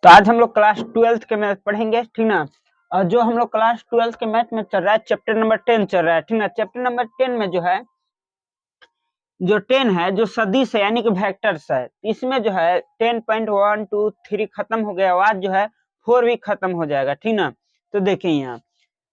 तो आज हम लोग क्लास 12th के मैथ पढ़ेंगे, ठीक ना। और जो हम लोग क्लास 12th के मैथ में चल रहा है चैप्टर नंबर 10 चल रहा है, ठीक ना। चैप्टर नंबर 10 में जो है जो 10 है जो सदिश है यानी कि वेक्टर्स है, इसमें जो है 10.1 2 3 खत्म हो गया, आज जो है 4 भी खत्म हो जाएगा, ठीक ना। तो देखिए यहाँ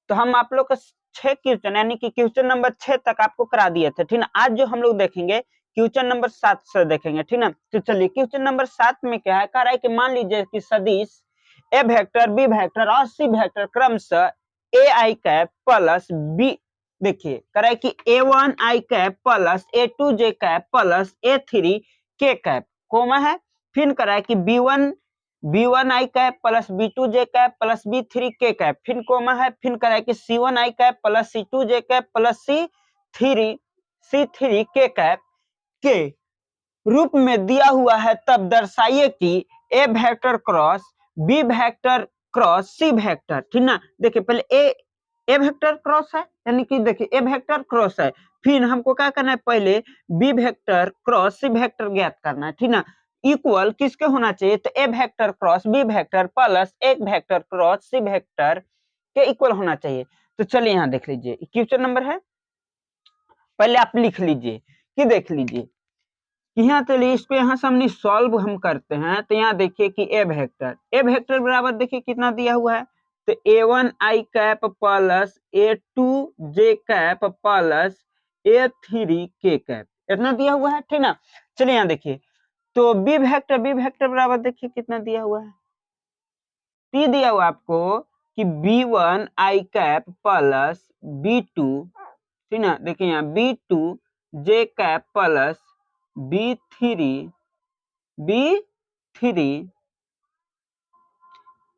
तो हम आप लोग को 6 क्वेश्चन यानी कि क्वेश्चन नंबर 6 तक आपको करा दिए थे, ठीक ना। आज जो हम लोग देखेंगे क्वेश्चन नंबर 7 से देखेंगे, ठीक ना। तो चलिए क्वेश्चन नंबर 7 में क्या है, कह रहा है कि मान लीजिए कि सदिश ए वेक्टर बी वेक्टर और सी वेक्टर क्रमशः ए आई कैप प्लस बी, देखिए कह रहा है कि A1 आई कैप प्लस A2 जे कैप प्लस A3 के कैप कोमा है, फिर कह रहा है कि B1 आई कैप प्लस B2 जे कैप प्लस B3 के कैप, फिर कोमा है, फिर कह रहा है कि C1 आई कैप प्लस C2 जे कैप प्लस C3 के कैप के रूप में दिया हुआ है, तब दर्शाइए कि A vector cross B vector cross C vector, ठीक ना। देखिए पहले ए वेक्टर क्रॉस है यानी कि देखिए ए वेक्टर क्रॉस है, फिर हमको क्या करना है, पहले B vector cross C vector ज्ञात करना है, ठीक ना। इक्वल किसके होना चाहिए, तो A vector cross B vector plus A vector cross C vector के इक्वल होना चाहिए। तो चलिए यहाँ देख लीजिए क्वेश्चन नंबर है, पहले आप लिख लीजिए कि देख लीजिए यहाँ चलिए इसको यहाँ से हमने सॉल्व हम करते हैं। तो यहाँ देखिए कि ए वेक्टर बराबर देखिए कितना दिया हुआ है, तो A1 आई कैप प्लस A2 जे कैप प्लस A3 के कैप इतना दिया हुआ है, ठीक ना। चलिए यहाँ देखिए तो बी वेक्टर बराबर देखिए कितना दिया हुआ है, P दिया हुआ आपको कि B1 आई कैप प्लस B2, ठीक ना। देखिए यहाँ B2 जे कैप प्लस B3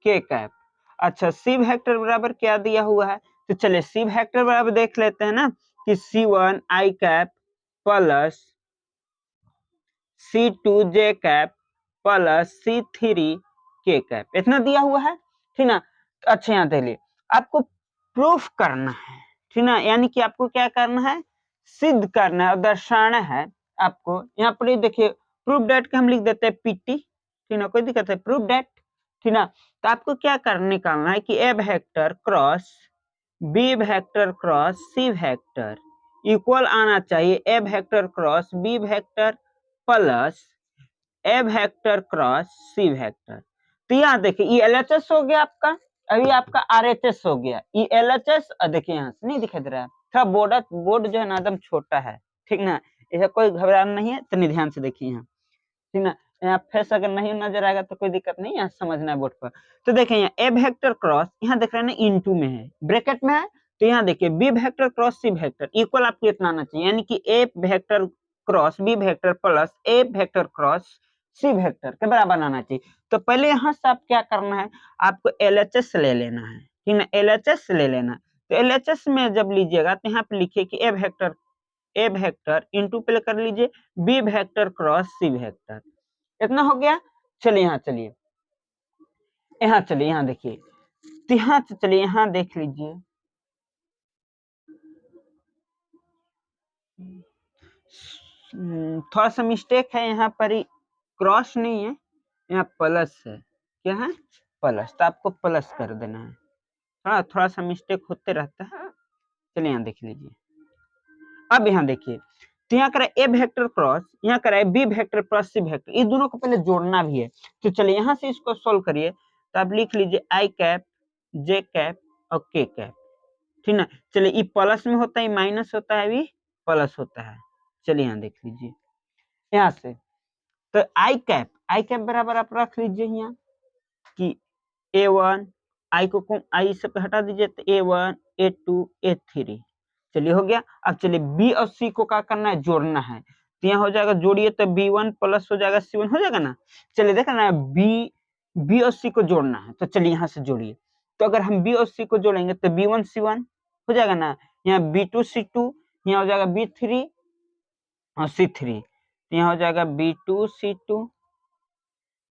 के कैप। अच्छा सी वेक्टर बराबर क्या दिया हुआ है, तो चलिए सी वेक्टर बराबर देख लेते हैं ना कि C1 आई कैप प्लस C2 जे कैप प्लस C3 के कैप इतना दिया हुआ है, ठीक ना। अच्छा यहाँ देखिए आपको प्रूफ करना है, ठीक ना, यानी कि आपको क्या करना है, सिद्ध करना है और दर्शाना है आपको। यहाँ पर देखिए प्रूफ डेट का हम लिख देते हैं PT, ठीक ना, कोई दिक्कत है, प्रूफ डेट, ठीक ना। तो आपको क्या करना निकालना है कि A vector cross B vector cross C vector equal आना चाहिए A vector cross B vector plus A vector cross C vector. तो यहाँ देखिए ये LHS हो गया आपका, अभी आपका RHS हो गया, ये LHS देखिए यहाँ से नहीं दिखाई दे रहा है, थोड़ा बोर्ड जो है ना एकदम छोटा है, ठीक ना, ऐसा कोई घबराना नहीं है, तो ध्यान से देखिए यहाँ, ठीक ना। यहाँ फेस अगर नहीं नजर आएगा तो कोई दिक्कत नहीं, यहाँ समझना है बोर्ड पर। तो देखिए यहाँ ए वेक्टर क्रॉस यहाँ देख रहे हैं ना इनटू में है, ब्रैकेट में है, तो यहाँ देखिए B vector cross C vector equal आपको इतना आना चाहिए, यानी कि A vector cross B vector plus A vector cross C vector के बराबर आना चाहिए। तो पहले यहाँ से आप क्या करना है, आपको LHS ले लेना है, ठीक ना, LHS ले लेना। तो LHS में जब लीजिएगा तो यहाँ पे लिखिए कि ए वेक्टर इंटू पहले कर लीजिए B vector cross C vector, इतना हो गया। चलिए यहाँ चलिए यहाँ देखिए, तो यहाँ चलिए यहाँ देख लीजिए, थोड़ा सा मिस्टेक है यहाँ पर, ही क्रॉस नहीं है, यहाँ प्लस है, क्या है प्लस, तो आपको प्लस कर देना है, थोड़ा सा मिस्टेक होते रहता है। चलिए यहाँ देख लीजिए, अब यहाँ देखिए तो यहाँ करें ए वेक्टर क्रॉस, यहाँ करें B vector plus C vector, इस दोनों को पहले जोड़ना भी है। तो चलिए यहाँ से इसको सोल्व करिए, तो आप लिख लीजिए आई कैप जे कैप और के कैप, ठीक ना। चलिए ये प्लस में होता है, माइनस होता है, भी प्लस होता है। चलिए यहाँ देख लीजिए यहाँ से, तो आई कैप बराबर आप रख लीजिए यहाँ कि A1 आई से हटा दीजिए, तो A1 A2 A3, चलिए हो गया। अब चलिए बी और सी को क्या करना है, जोड़ना है, तो यहाँ हो जाएगा जोड़िए, तो B1 प्लस हो जाएगा C1 हो जाएगा ना। चलिए देखा ना बी और सी को जोड़ना है, तो चलिए यहाँ से जोड़िए, तो अगर हम बी और सी को जोड़ेंगे तो B1 C1 हो जाएगा ना, यहाँ B2 C2, यहाँ हो जाएगा B3 और C3, यहाँ हो जाएगा B2 C2,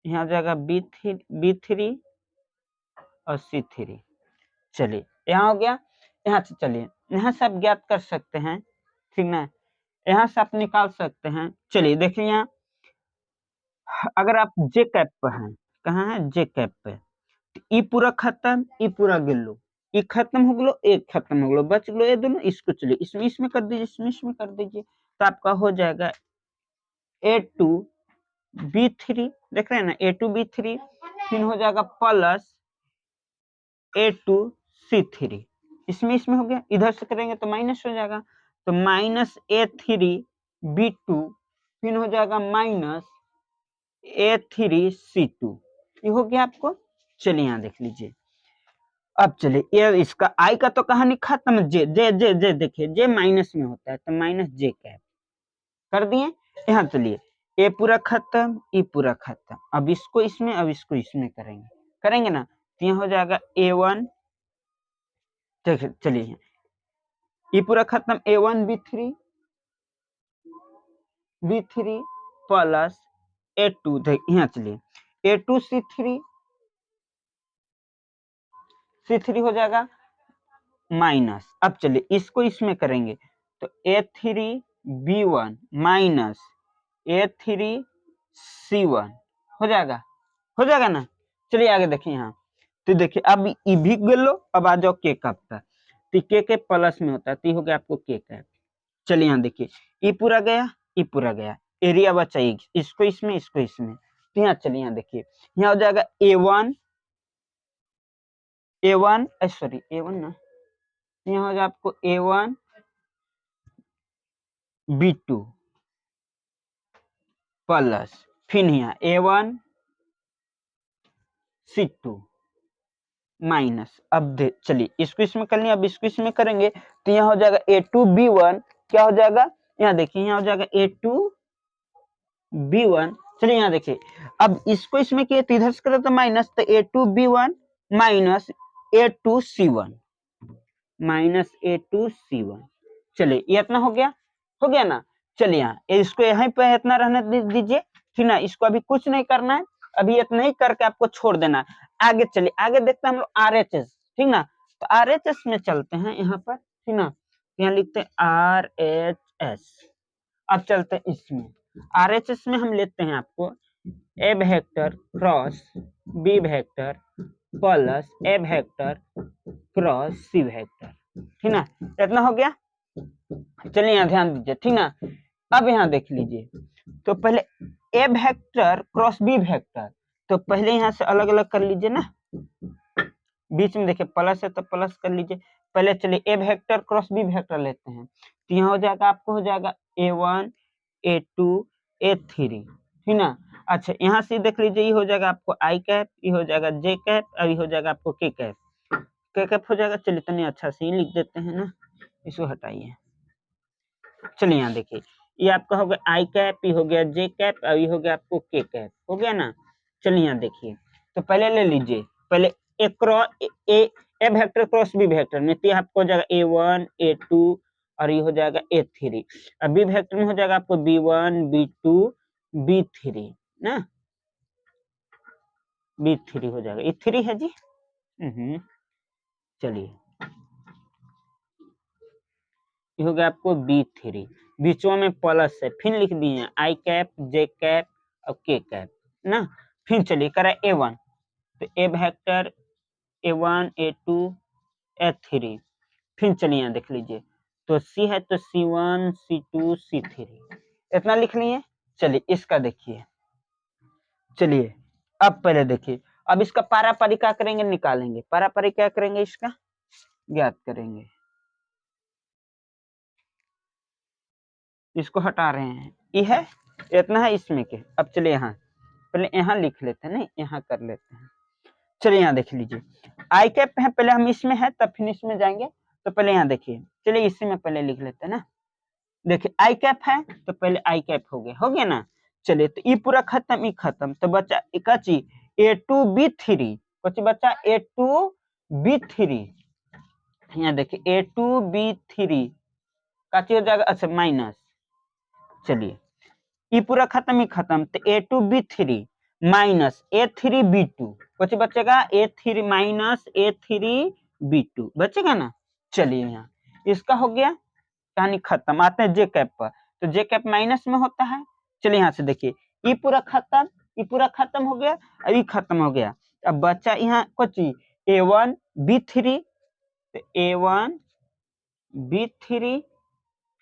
यहाँ हो जाएगा B3 और C3। चलिए यहाँ हो गया, यहाँ से चलिए यहाँ से आप ज्ञात कर सकते हैं, ठीक ना, यहाँ से आप निकाल सकते हैं। चलिए देखिए यहाँ अगर आप जे कैप पर हैं कहाँ है, जे कैप पे। ई पूरा खत्म, ई पूरा गिन लो, ई खत्म हो गलो, एक खत्म हो गलो, बच गलो ये दोनों, इसको चलिए इसमें कर दीजिए, इसमें कर दीजिए, तो आपका हो जाएगा A2B3, देख रहे हैं ना, A2B3, फिर हो जाएगा प्लस A2C3, इसमें हो गया, इधर से करेंगे तो माइनस हो जाएगा, तो माइनस A3B2, फिर हो जाएगा माइनस A3C2, ये हो गया आपको। चलिए यहाँ देख लीजिए, अब चलिए ये इसका आई का तो कहानी खत्म, जे जे जे जे देखिए जे माइनस में होता है तो माइनस जे कैप कर दिए। यहाँ चलिए ए पूरा खत्म, ई पूरा खत्म, अब इसको इसमें, अब इसको इसमें करेंगे ना, तो यहाँ हो जाएगा A1, चलिए ई पूरा खत्म, A1B3 प्लस A2, यहाँ चलिए A2C3 हो जाएगा माइनस, अब चलिए इसको इसमें करेंगे तो A3B1 माइनस A3C1 हो जाएगा ना। चलिए आगे देखिए, यहाँ तो देखिए अब ई भी लो, अब आ जाओ के कप का, तो के प्लस में होता है, तो हो गया आपको के कैप। चलिए यहाँ देखिए ई पूरा गया, ई पूरा गया, एरिया बचा इसको इसमें, इसको इसमें, तो यहाँ चलिए यहाँ देखिए, यहाँ हो जाएगा A1 सॉरी A1 ना, यहाँ हो जाए आपको A1B2 प्लस, फिर यहाँ A1C2 माइनस, अब चलिए इसको इसमें कर लिया, अब इसको इसमें करेंगे तो यहाँ हो जाएगा A2B1, क्या हो जाएगा, यहाँ देखिए यहाँ हो जाएगा A2B1, चलिए यहाँ देखिए अब इसको इसमें किए तो इधर से करें तो माइनस, तो A2B1 माइनस A2C1 चलिए ये इतना हो गया ना। चलिए यहाँ इसको यहीं पे इतना रहने दीजिए, ठीक ना, इसको अभी कुछ नहीं करना है, अभी इतना ही करके आपको छोड़ देना है। आगे चलिए, आगे देखते हैं हम लोग RHS, ठीक ना, तो RHS में चलते हैं यहाँ पर, ठीक ना, यहाँ लिखते हैं RHS। अब चलते हैं इसमें, RHS में हम लेते हैं आपको A vector cross B vector plus A vector cross C vector, ठीक ना, इतना हो गया। चलिए यहाँ ध्यान दीजिए, ठीक ना, अब यहाँ देख लीजिए, तो पहले A vector cross B vector, तो पहले यहाँ से अलग अलग कर लीजिए ना, बीच में देखिए प्लस है तो प्लस कर लीजिए। पहले चलिए A vector cross B vector लेते हैं, तो यहाँ हो जाएगा आपको, हो जाएगा A1 A2 A3, ठीक ना। अच्छा यहाँ से देख लीजिए, ये हो जाएगा आपको आई कैप, ये हो जाएगा जे कैप, और ये हो जाएगा आपको के कैप हो जाएगा। चलिए तनी अच्छा से ही लिख देते हैं ना, इसको हटाइए। चलिए यहाँ देखिए, ये आपका हो गया आई कैप, ये हो गया जे कैप, और ये हो गया आपको के कैप, हो गया ना। चलिए यहाँ देखिए, तो पहले ले लीजिए, पहले ए वेक्टर क्रॉस बी वेक्टर में, तो आपको हो जाएगा A1 A2 और ये हो जाएगा A3, अब बी वेक्टर में हो जाएगा आपको B1 B2 B3 ना, B3 हो जाएगा, ये 3 है जी। चलिए ये हो गया आपको B3, बीचों में प्लस है, फिर लिख दिए आई कैप जे कैप और के कैप ना। फिर चलिए करा A1, तो A vector A1 A2 A3, फिर चलिए यहाँ देख लीजिए, तो C है तो C1 C2 C3, इतना लिख लिए। चलिए इसका देखिए, चलिए अब पहले देखिए, अब इसका पारापारी क्या करेंगे, निकालेंगे, पारापारी क्या करेंगे, इसका ज्ञात करेंगे, इसको हटा रहे हैं, ये है इतना है इसमें के। अब चलिए यहाँ पहले यहाँ लिख लेते हैं, नहीं यहाँ कर लेते हैं। चलिए यहाँ देख लीजिए, आई कैप है, पहले हम इसमें है तब फिर इसमें जाएंगे, तो पहले यहाँ देखिए, चलिए इसी में पहले लिख लेते हैं ना। देखिए आई कैप है तो पहले आई कैप हो गया ना। चलिए तो ई पूरा खत्म, ई खत्म, तो बचा इकाची A2B3, कुछ बचा A2B3, यहाँ देखिए A2B3 का चीज हो जाएगा, अच्छा माइनस। चलिए ई पूरा खत्म, ही खत्म, तो A2B3 माइनस A3B2, कुछ बचेगा A3 माइनस A3B2 बचेगा ना। चलिए यहाँ इसका हो गया, कहानी खत्म। आते हैं जे कैप पर, तो जे कैप माइनस में होता है। चलिए यहाँ से देखिए ई पूरा खत्म, ये पूरा खत्म हो गया, अभी खत्म हो गया। अब बच्चा यहाँ कुछ A1 B3, तो A1 B3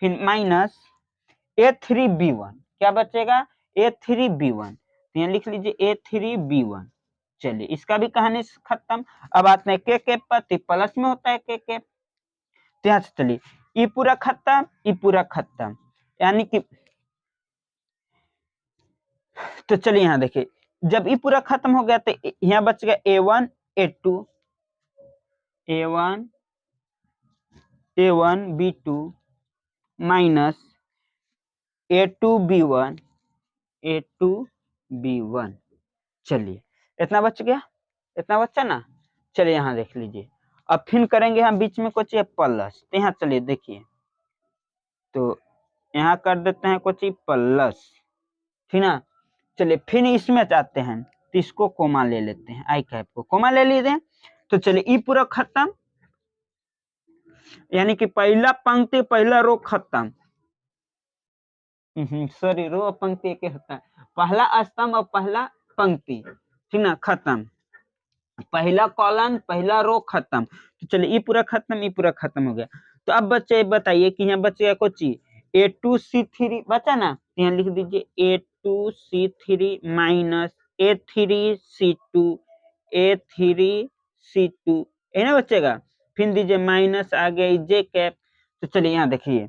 फिर माइनस A3 B1, क्या बचेगा A3 B1, तो यहाँ लिख लीजिए A3 B1। चलिए इसका भी कहानी खत्म। अब आते हैं के कैप पर, तो प्लस में होता है के कैप, तो यहाँ से चलिए ये पूरा खत्म, ये पूरा खत्म, यानी कि तो चलिए यहाँ देखिए जब ये पूरा खत्म हो गया तो यहाँ बच गया A1 A2 A1 A1 B2 minus A2 B1 A2 B1। चलिए इतना बच गया, इतना बच्चा ना। चलिए यहाँ देख लीजिए, अब फिर करेंगे हम बीच में कुछ प्लस, तो यहाँ चलिए देखिए, तो यहाँ कर देते हैं कुछ प्लस, ठीक ना। चलिए फिर इसमें चाहते हैं तो इसको कोमा ले लेते हैं, आई कैप को कोमा ले लेते हैं। तो चलिए ये पूरा खत्म, यानी कि पहला पंक्ति पहला रो खत्म, सॉरी रो और पंक्ति एक होता है, पहला स्तंभ और पहला पंक्ति, ठीक ना, खत्म, पहला कॉलम पहला रो खत्म। तो चलिए ये पूरा खत्म, ये पूरा खत्म हो गया। तो अब बच्चे बताइए कि यहाँ बचेगा कुछ A2C3 बचा ना, तो यहाँ लिख दीजिए A2C3 माइनस A3C2 A3C2, है ना बचेगा, फिर दीजिए माइनस आ गया जे कैप। तो चलिए यहाँ देखिए,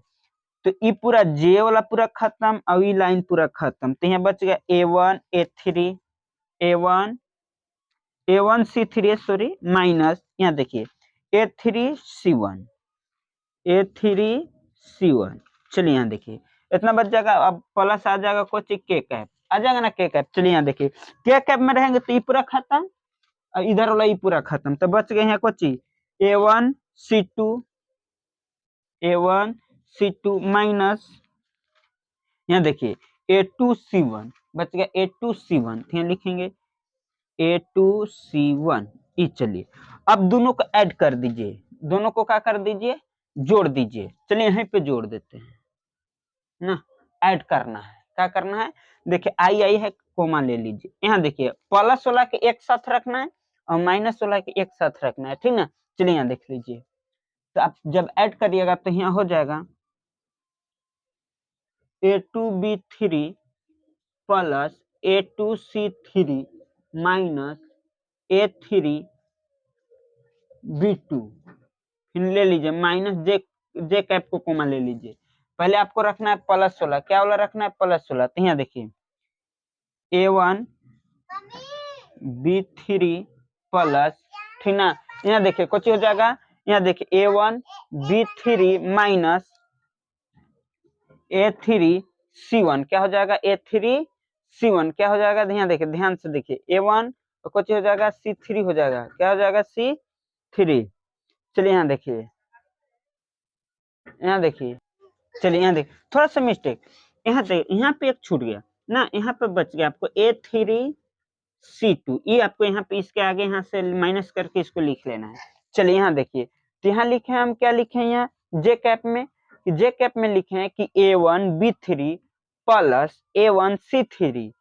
तो ये पूरा जे वाला पूरा खत्म और ये लाइन पूरा खत्म, तो यहाँ बच गया A1 A3 A1 A1C3 sorry minus यहाँ देखिए A3C1 A3C1। चलिए यहाँ देखिए इतना बच जाएगा, अब प्लस आ जाएगा कुछ के कैप आ जाएगा ना, के कैप। चलिए यहाँ देखिए के कैप में रहेंगे तो ये पूरा खत्म और इधर वाला ये पूरा खत्म, तो बच गए यहाँ कुछ A1C2 माइनस यहाँ देखिए A2C1 बच गया A2C1, यहाँ लिखेंगे A2C1। ये चलिए अब दोनों को ऐड कर दीजिए, दोनों को क्या कर दीजिए, जोड़ दीजिए। चलिए यहीं पे जोड़ देते हैं ना, ऐड करना है, क्या करना है देखिए आई आई है, कोमा ले लीजिए। यहाँ देखिए प्लस वाला के एक साथ रखना है और माइनस वाला के एक साथ रखना है, ठीक ना। चलिए यहाँ देख लीजिए, तो आप जब ऐड करिएगा तो यहाँ हो जाएगा A2B3 plus A2C3 minus A3B2, फिर ले लीजिए माइनस जे कैप को कोमा ले लीजिए। पहले आपको रखना है प्लस वाला, क्या वाला रखना है, प्लस वाला। तो यहाँ देखिए A1B3 प्लस, ठीक ना, यहाँ देखिए कुछ हो जाएगा, यहाँ देखिए A1B3 माइनस A3C1, क्या हो जाएगा A3C1, क्या हो जाएगा, यहाँ देखिए ध्यान से देखिए A1 और कुछ हो जाएगा C3 हो जाएगा, क्या हो जाएगा C3। चलिए यहाँ देखिए, यहाँ देखिए, चलिए यहाँ देखिए थोड़ा सा मिस्टेक, यहाँ देखिए यहाँ पे एक छूट गया ना, यहाँ पे बच गया आपको A3C2, ये आपको यहाँ पे इसके आगे यहाँ से माइनस करके इसको लिख लेना है। चलिए यहाँ देखिए, तो यहाँ लिखे हम क्या लिखे हैं, यहाँ जे कैप में लिखे हैं कि A1B3 plus A1C3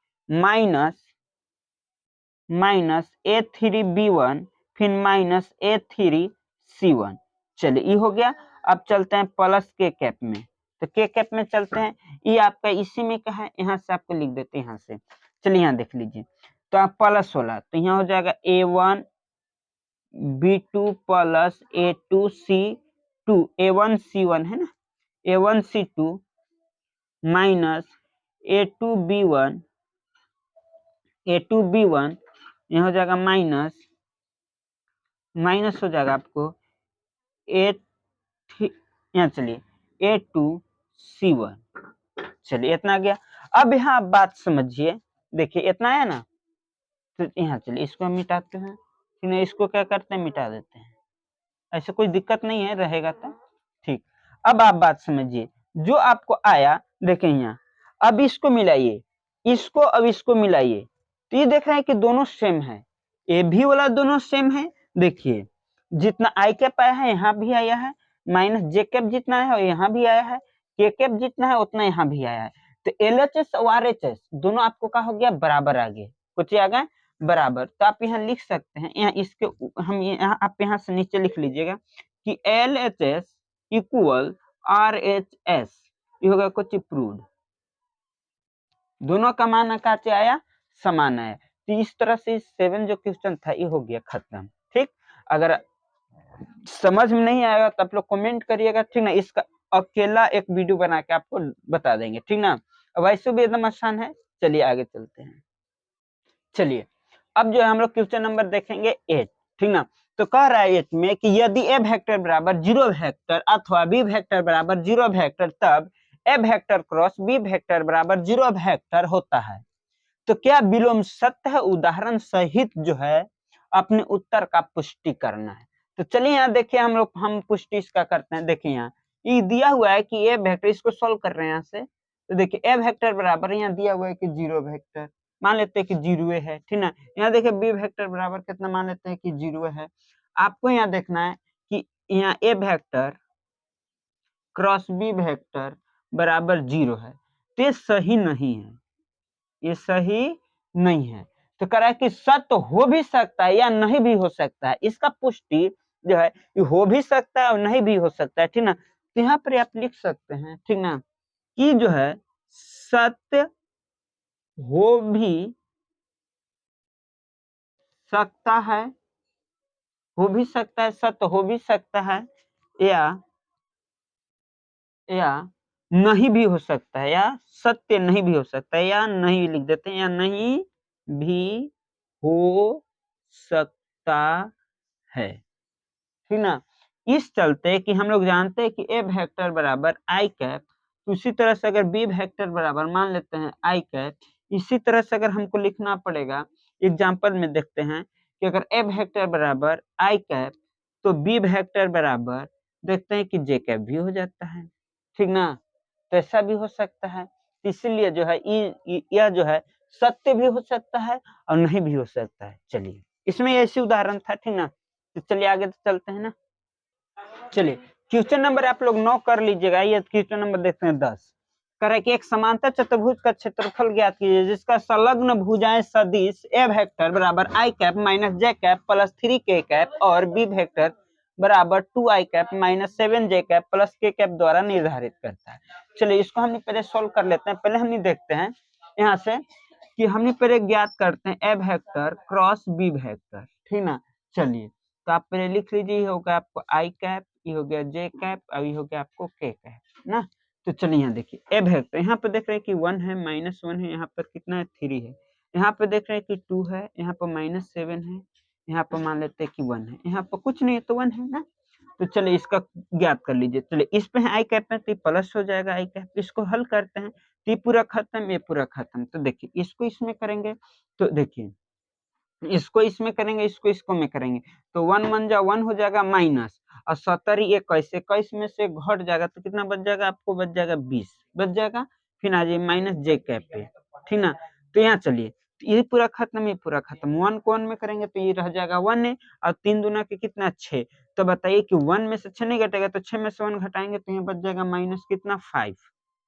minus A3B1 फिर माइनस A3C1। चलिए ये हो गया। अब चलते हैं प्लस के कैप में, तो के कैप में चलते हैं, ये आपका इसी में क्या है, यहाँ से आपको लिख देते हैं यहाँ से। चलिए यहाँ देख लीजिए, तो आप प्लस वाला, तो यहाँ हो जाएगा A1B2 प्लस A2C2 A1C1 है ना, A1C2 माइनस A2B1 यहाँ हो जाएगा माइनस हो जाएगा आपको यहाँ चलिए A2C1। चलिए इतना आ गया। अब यहाँ आप बात समझिए, देखिए इतना है ना, तो यहाँ चलिए इसको हम मिटाते हैं, फिर इसको क्या करते हैं, मिटा देते हैं, ऐसे कोई दिक्कत नहीं है, रहेगा तो ठीक। अब आप बात समझिए, जो आपको आया देखें यहाँ, अब इसको मिलाइए, इसको अब इसको मिलाइए, तो ये देख रहे हैं कि दोनों सेम है, ए भी वाला दोनों सेम है। देखिए जितना आई कैप आया है यहाँ भी आया है, माइनस जे कैप जितना है यहाँ भी आया है, के कैप जितना है उतना यहाँ भी आया है। तो LHS और RHS दोनों आपको क्या हो गया, बराबर आ गए, कुछ आ गए बराबर। तो आप यहाँ लिख सकते हैं, यहाँ इसके हम यहाँ आप यहाँ से नीचे लिख लीजिएगा कि LHS इक्वल RHS, ये होगा कुछ प्रूव्ड, दोनों का मान का आया समान आया। तो इस तरह से 7 जो क्वेश्चन था ये हो गया खत्म। ठीक, अगर समझ में नहीं आएगा तो आप लोग कमेंट करिएगा, ठीक ना, इसका अकेला एक वीडियो बना के आपको बता देंगे, ठीक ना। वैसे भी एकदम आसान है, चलिए आगे चलते हैं। चलिए अब जो है हम लोग क्वेश्चन नंबर देखेंगे 8, ठीक ना। तो कह रहा है 8 में कि यदि ए वेक्टर बराबर 0 वेक्टर अथवा बी वेक्टर बराबर 0 वेक्टर, तब ए वेक्टर क्रॉस बी वेक्टर बराबर 0 वेक्टर होता है, तो क्या विलोम सत्य है, उदाहरण सहित जो है अपने उत्तर का पुष्टि करना है। तो चलिए यहाँ देखिए हम पुष्टि इसका करते हैं। देखिए यहाँ ये दिया हुआ है कि ए वेक्टर, इसको सॉल्व कर रहे हैं यहाँ से। तो देखिए ए वेक्टर बराबर यहाँ दिया हुआ है कि 0 वेक्टर, मान लेते हैं कि 0 है, ठीक ना। यहाँ देखिए बी वेक्टर बराबर कितना, मान लेते हैं कि 0 है। आपको यहाँ देखना है कि यहाँ ए वेक्टर क्रॉस बी वेक्टर बराबर 0 है, तो ये सही नहीं है, ये सही नहीं है। तो कह रहा है कि सत्य हो भी सकता है या नहीं भी हो सकता है, इसका पुष्टि जो है ये हो भी सकता है और नहीं भी हो सकता है, ठीक ना। तो यहाँ पर आप लिख सकते हैं, ठीक ना, कि जो है सत्य हो भी सकता है, हो भी सकता है, सत्य हो भी सकता है, या नहीं भी हो सकता है, या सत्य नहीं भी हो सकता है, या नहीं लिख देते हैं, या नहीं भी हो सकता है, ठीक ना। इस चलते कि हम लोग जानते हैं कि ए वेक्टर बराबर आई कैप, तो उसी तरह से अगर बी वेक्टर बराबर मान लेते हैं आई कैप, इसी तरह से अगर हमको लिखना पड़ेगा, एग्जांपल में देखते हैं कि अगर ए वेक्टर बराबर आई कैप, तो बी वेक्टर बराबर देखते हैं कि जे कैप भी हो जाता है, ठीक ना। तो ऐसा भी हो सकता है, इसीलिए जो है यह जो है सत्य भी हो सकता है और नहीं भी हो सकता है। चलिए इसमें ऐसी उदाहरण था, ठीक ना। तो चलिए आगे तो चलते हैं ना। चलिए क्वेश्चन नंबर आप लोग 9 कर लीजिएगा। ये क्वेश्चन नंबर देखते हैं 10। कह रहा है कि एक समांतर चतुर्भुज का क्षेत्रफल ज्ञात कीजिए जिसका संलग्न भुजाएं सदिश ए वेक्टर बराबर आई कैप माइनस जे कैप प्लस 3 के कैप और बी वेक्टर बराबर 2 आई कैप माइनस 7 जे कैप प्लस के कैप द्वारा निर्धारित करता है। चलिए इसको हमने पहले सोल्व कर लेते हैं। पहले हमने देखते हैं यहाँ से कि हमने पहले ज्ञात करते हैं ए वेक्टर क्रॉस बी वेक्टर, ठीक ना। चलिए तो आप पहले लिख लीजिए, ये होगा आपको आई कैप, ये हो गया जे कैप, और ये हो गया आपको के कैप ना। तो चलिए यहाँ देखिए ए वेक्टर, यहाँ पे देख रहे हैं कि 1 है, -1 है, यहाँ पर कितना है 3 है, यहाँ पे देख रहे हैं कि 2 है, यहाँ पर -7 है, यहाँ पर मान लेते हैं कि 1 है, यहाँ पर कुछ नहीं है तो 1 है ना। तो चलिए इसका ज्ञात कर लीजिए। चलिए इस पे है आई कैप में, तो प्लस हो जाएगा आई कैप। इसको हल करते हैं तो ये पूरा खत्म, ये पूरा खत्म। तो देखिए इसको इसमें करेंगे, तो देखिए इसको इसमें करेंगे, इसको इसको में करेंगे, तो 1 1 जा 1 हो जाएगा माइनस, और 70 21 21 में से घट जाएगा तो कितना बच जाएगा, आपको बच जाएगा 20 बच जाएगा। फिर आ जाइए माइनस जे कैप पे, ठीक ना। तो यहाँ चलिए ये पूरा खत्म, ये पूरा खत्म, 1 को 1 में करेंगे तो ये रह जाएगा 1 है, और 3 दूना के कितना 6। तो बताइए कि 1 में से 6 नहीं घटेगा, तो 6 में से 1 घटाएंगे तो यहाँ बच जाएगा माइनस कितना 5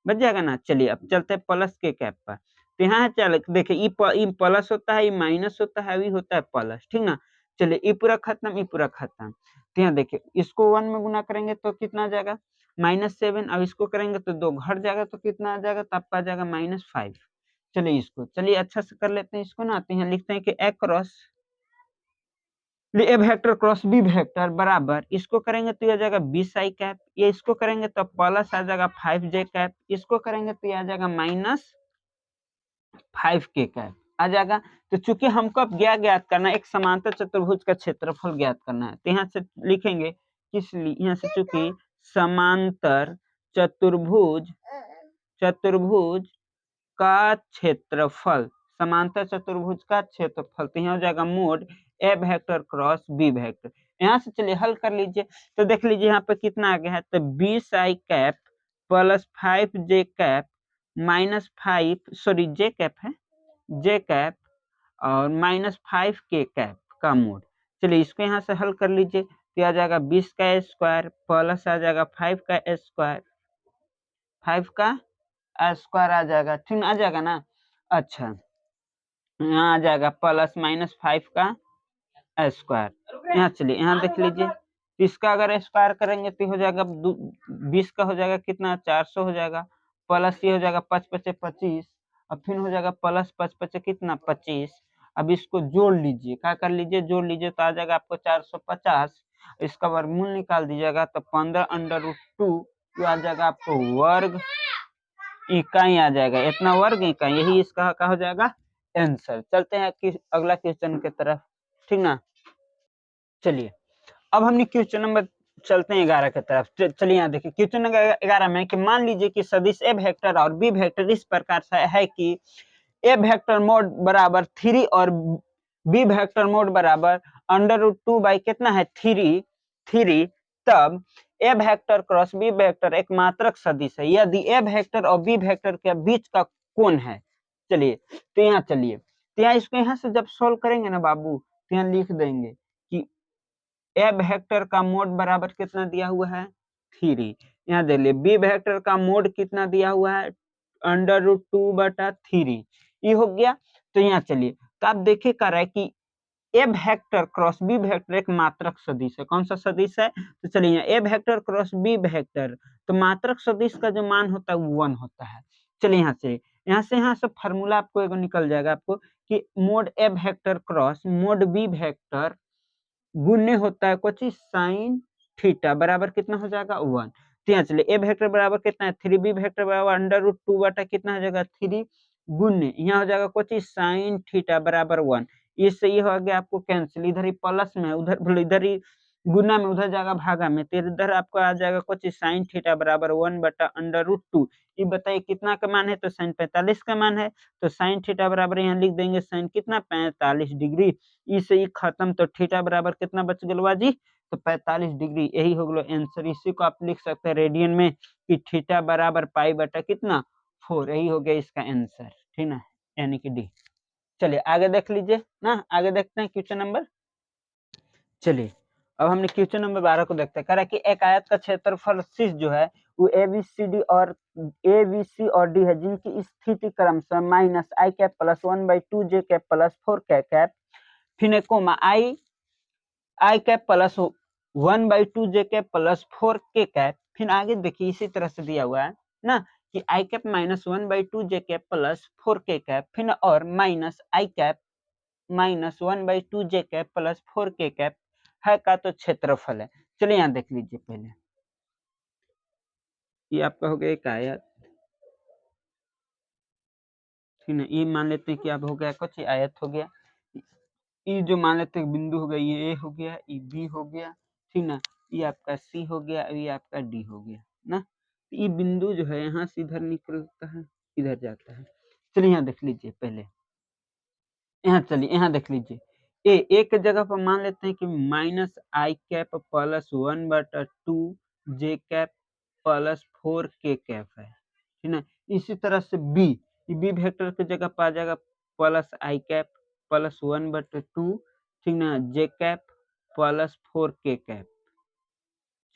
बच जाएगा ना। चलिए अब चलते हैं प्लस के कैप पर। तो यहाँ चल देखिए ई प्लस होता है, ई माइनस होता है, ई होता है प्लस, ठीक ना। चलिए ई पूरा खत्म, ई पूरा खत्म। तो यहाँ देखिए इसको 1 में गुना करेंगे तो कितना आ जाएगा -7, अब इसको करेंगे तो 2 घट जाएगा तो कितना आ जाएगा, तो आपका आ जाएगा -5। चलिए इसको चलिए अच्छा से कर लेते हैं इसको ना। तो यहाँ लिखते हैं कि A vector cross B vector बराबर, इसको करेंगे तो ये आ जाएगा 20 आई कैप, ये इसको करेंगे तो प्लस आ जाएगा 5 जे कैप, इसको करेंगे तो ये आ जाएगा -5 के कैप आ जाएगा। तो चूंकि हमको अब ज्ञात करना है, एक समांतर चतुर्भुज का क्षेत्रफल ज्ञात करना है, तो यहाँ से लिखेंगे किस लिए, यहाँ से चूंकि समांतर चतुर्भुज का क्षेत्रफल, समांतर चतुर्भुज का क्षेत्रफल, तो यहाँ हो जाएगा mode A vector cross B vector. यहाँ से चलिए हल कर लीजिए, तो देख लीजिए यहाँ पे कितना आ गया है, तो 20 आई कैप प्लस 5 जे कैप माइनस 5 सॉरी जे कैप है, जे कैप और -5 के कैप का मोड। चलिए इसको यहाँ से हल कर लीजिए, तो आ जाएगा 20 का स्क्वायर प्लस आ जाएगा 5 का स्क्वायर, 5 का स्क्वायर आ जाएगा, ठीक आ जाएगा ना। अच्छा यहाँ आ जाएगा +-5 का स्क्वायर। यहाँ चलिए यहाँ देख लीजिए, इसका अगर स्क्वायर करेंगे तो हो जाएगा 20 का हो जाएगा कितना 400 हो जाएगा, प्लस ये हो जाएगा 5×5 = 25, अब फिर हो जाएगा प्लस 5×5 कितना 25। अब इसको जोड़ लीजिए, क्या कर लीजिए जोड़ लीजिए तो आ जाएगा आपको 450। इसका वर्गमूल निकाल दीजिएगा तो 15√2 जो आ जाएगा आपको वर्ग इकाई आ जाएगा, इतना वर्ग इकाई, यही इसका क्या हो जाएगा आंसर। चलते हैं कि अगला क्वेश्चन की तरफ, ठीक ना। चलिए अब हमने क्वेश्चन नंबर चलते हैं 11 की तरफ। चलिए यहाँ देखिए क्वेश्चन नंबर 11 में कि मान लीजिए कि सदिश ए वेक्टर और बी वेक्टर इस प्रकार से है कि ए वेक्टर मोड बराबर 3 और बी वेक्टर मोड बराबर √2 बाई कितना है 3, तब ए वेक्टर क्रॉस बी वेक्टर एक मात्रक सदिश है यदि ए वेक्टर और बी वेक्टर के बीच का कोण है। चलिए तो यहाँ चलिए तो यहाँ इसको यहाँ से जब सोल्व करेंगे ना बाबू तो यहाँ लिख देंगे कि ए वेक्टर का मोड बराबर कितना दिया हुआ है 3, यहाँ दे लिए बी वेक्टर का मोड कितना दिया हुआ है √2/3, ये हो गया। तो यहाँ चलिए तो आप देखिए कर रहा है कि A vector cross B vector एक मात्रक सदिश है। कौन सा सदिश है तो चलिए ए वेक्टर क्रॉस बी वेक्टर, तो मात्रक सदिश का जो मान होता है वो 1 होता है। चलिए यहाँ से फार्मूला आपको एगो निकल जाएगा आपको कि mod A vector cross mod B vector गुण्य होता है कुछ साइन थीटा बराबर कितना हो जाएगा 1। तो यहाँ चलिए ए वेक्टर बराबर कितना है 3, बी वेक्टर बराबर √2 बटा कितना हो जाएगा 3 गुण्य यहाँ हो जाएगा कुछ साइन थीटा बराबर 1। इससे ये हो गया आपको कैंसिल, इधर ही प्लस में उधर इधर ही गुना में उधर जाएगा भागा में, तो इधर आपको आ जाएगा कुछ साइन थीटा बराबर 1/√2। ये बताइए कितना का मान है तो साइन 45 का मान है, तो साइन थीटा बराबर यहाँ लिख देंगे साइन कितना 45 डिग्री। इससे ही खत्म, तो थीटा बराबर कितना बच गलवा जी तो 45 डिग्री, यही हो गया आंसर। इसी को आप लिख सकते हैं रेडियन में कि थीटा बराबर पाई बटा कितना 4, यही हो गया इसका आंसर, ठीक ना, यानी कि डी। चलिए आगे देख लीजिए ना, आगे देखते हैं क्वेश्चन नंबर। चलिए अब हमने क्वेश्चन नंबर 12 को देखते हैं। कह रहा है कि एक आयत का क्षेत्रफल शीर्ष जो है वो ABC और डी है जिनकी स्थिति क्रमशः -i cap + 1/2 j cap + 4 cap, फिर comma i cap + 1/2 j cap + 4 k cap. फिर आगे देखिए इसी तरह से दिया हुआ है ना कि i cap -1/2 j cap + 4 k cap, फिर और -i cap -1/2 j cap + 4 k cap है का तो क्षेत्रफल है। चलिए यहाँ देख लीजिए पहले, ये आपका हो गया एक आयत, ठीक है, ये मान लेते हैं कि अब हो गया कुछ आयत हो गया, ये जो मान लेते हैं बिंदु हो गया ये ए हो गया, ये बी हो गया, ठीक ना, ये आपका सी हो गया, ये आपका डी हो गया ना। ये बिंदु जो है यहाँ से इधर निकलता है इधर जाता है। चलिए यहाँ देख लीजिए पहले, यहाँ चलिए यहाँ देख लीजिए एक जगह पर मान लेते हैं कि -i cap + 1/2 j cap + 4 k cap है, ठीक ना। इसी तरह से बी वेक्टर की जगह पर आ जाएगा +i कैप + 1/2, ठीक ना, j कैप + 4 k कैप।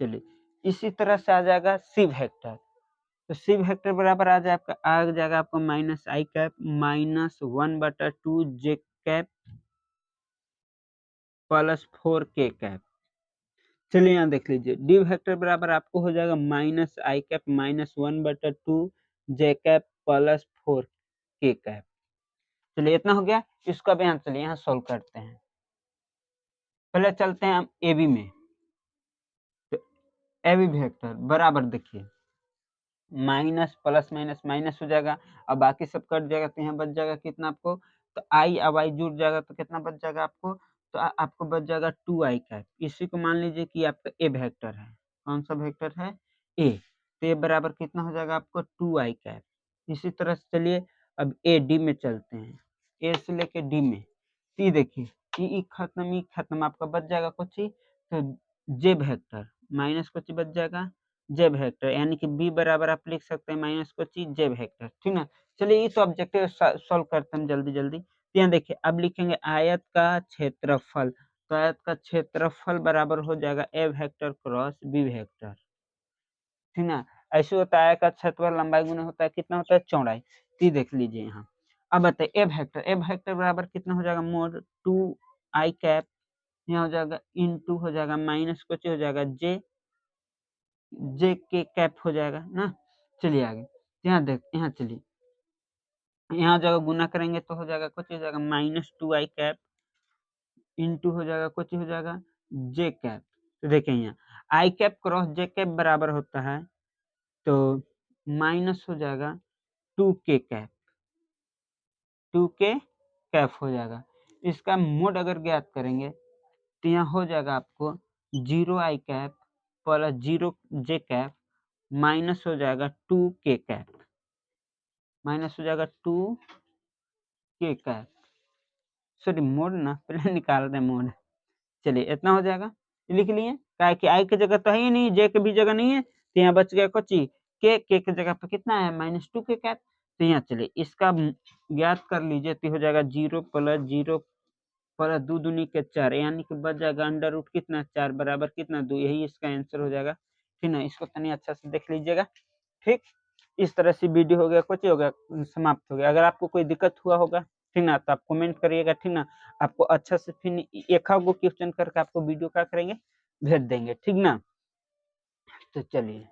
चलिए इसी तरह से आ जाएगा सी वेक्टर, तो सी वेक्टर बराबर आ जाएगा आपको -i cap -1/2 j cap + 4 k cap. चलिए यहाँ देख लीजिए डी वेक्टर बराबर आपको हो जाएगा -i cap -1/2 j cap + 4 k cap. चलिए इतना हो गया, इसको अब यहाँ चलिए यहाँ सोल्व करते हैं। पहले चलते हैं हम ए बी में, तो ए बी वेक्टर बराबर देखिए माइनस प्लस माइनस माइनस हो जाएगा, अब बाकी सब कट जाएगा तो यहाँ बच जाएगा कितना आपको, तो आई अब आई जुड़ जाएगा तो कितना बच जाएगा आपको, तो आपको बच जाएगा 2i कैप। इसी को मान लीजिए कि आपका ए वेक्टर है, कौन सा वेक्टर है ए, तो ए बराबर कितना हो जाएगा आपको 2i कैप। इसी तरह से चलिए अब ए डी में चलते हैं, ए से लेके डी में, टी देखिए ई खत्म आपका बच जाएगा कुछ ही, तो जे वेक्टर माइनस कुछ बच जाएगा जे वेक्टर, यानी कि बी बराबर आप लिख सकते हैं माइनस को चीज जे वेक्टर, ठीक ना। चलिए ये तो ऑब्जेक्टिव सॉल्व करते हैं जल्दी जल्दी। तो यहाँ देखिए अब लिखेंगे आयत का क्षेत्रफल, तो आयत का क्षेत्रफल बराबर हो जाएगा ए वेक्टर क्रॉस बी वेक्टर, ठीक ना। ऐसे होता है का क्षेत्रफल लंबाई गुना होता है कितना होता है चौड़ाई। तो देख लीजिए यहाँ। अब बताइए ए वेक्टर बराबर कितना हो जाएगा मोड 2 आई कैप, यहाँ हो जाएगा इनटू हो जाएगा माइनस कुछ हो जाएगा जे के कैप हो जाएगा ना। चलिए आगे यहाँ देख, यहाँ चलिए यहाँ जगह गुना करेंगे तो हो जाएगा कुछ हो जाएगा माइनस 2 आई कैप इनटू हो जाएगा कुछ हो जाएगा जे कैप। तो देखें यहाँ आई कैप क्रॉस जे कैप बराबर होता है तो माइनस हो जाएगा 2 के कैप हो जाएगा। इसका मोड अगर ज्ञात करेंगे तो यहाँ हो जाएगा आपको 0 आई कैप प्लस 0 जे कैप माइनस हो जाएगा 2 के कैप, माइनस हो जाएगा 2 के कैप। सॉरी मोड ना, पहले निकाल रहे मोड। चलिए इतना हो जाएगा, लिख लिए। क्या कि आई की जगह तो है ही नहीं, जे की भी जगह नहीं है, तो यहाँ बच गया कुछ ही के की जगह पे कितना है -2 के कैप। तो यहाँ चलिए इसका ज्ञात कर लीजिए तो हो जाएगा 0 प्लस 0 प्लस 2 दूनी के 4 यानी कि बच जाएगा अंडर रूट कितना 4 बराबर कितना 2, यही इसका आंसर हो जाएगा। ठीक ना, इसको तनी अच्छा से देख लीजिएगा। ठीक, इस तरह से वीडियो हो गया, कुछ ही हो गया, समाप्त हो गया। अगर आपको कोई दिक्कत हुआ होगा ठीक ना तो आप कमेंट करिएगा। ठीक ना, आपको अच्छा से फिर एक गो क्वेश्चन करके आपको वीडियो क्या करेंगे भेज देंगे। ठीक ना, तो चलिए।